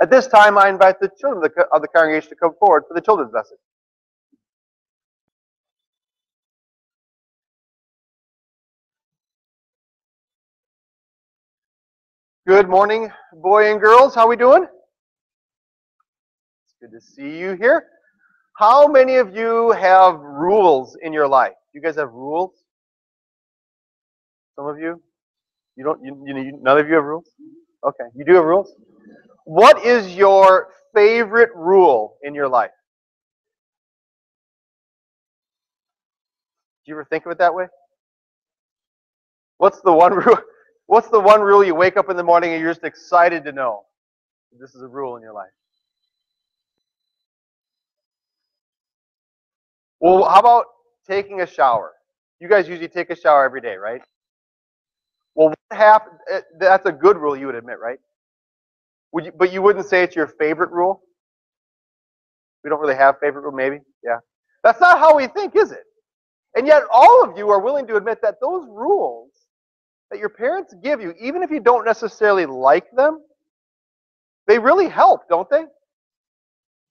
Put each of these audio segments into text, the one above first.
At this time, I invite the children of the congregation to come forward for the children's message. Good morning, boy and girls. How we doing? It's good to see you here. How many of you have rules in your life? You guys have rules? Some of you? You don't? None of you have rules? Okay, you do have rules? What is your favorite rule in your life? Do you ever think of it that way? What's the one rule? What's the one rule you wake up in the morning and you're just excited to know? This is a rule in your life. Well, how about taking a shower? You guys usually take a shower every day, right? Well, what happened? That's a good rule, you would admit, right? But you wouldn't say it's your favorite rule? We don't really have favorite rule, maybe? Yeah. That's not how we think, is it? And yet all of you are willing to admit that those rules that your parents give you, even if you don't necessarily like them, they really help, don't they?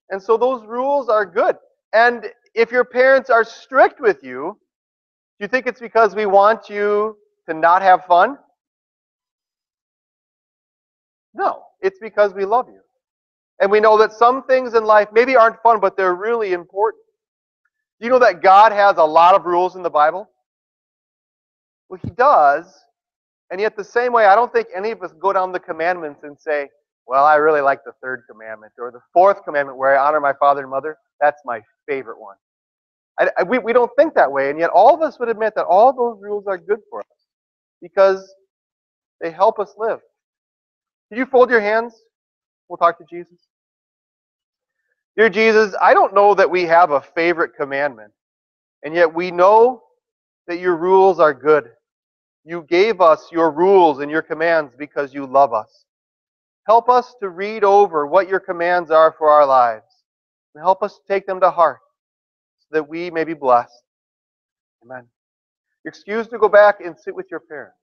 And so those rules are good. And if your parents are strict with you, do you think it's because we want you to not have fun? No, it's because we love you. And we know that some things in life maybe aren't fun, but they're really important. Do you know that God has a lot of rules in the Bible? Well, He does. And yet the same way, I don't think any of us go down the commandments and say, well, I really like the third commandment or the fourth commandment where I honor my father and mother. That's my favorite one. We don't think that way, and yet all of us would admit that all those rules are good for us because they help us live. Could you fold your hands? We'll talk to Jesus. Dear Jesus, I don't know that we have a favorite commandment, and yet we know that your rules are good. You gave us your rules and your commands because you love us. Help us to read over what your commands are for our lives, and help us take them to heart so that we may be blessed. Amen. You're excused to go back and sit with your parents.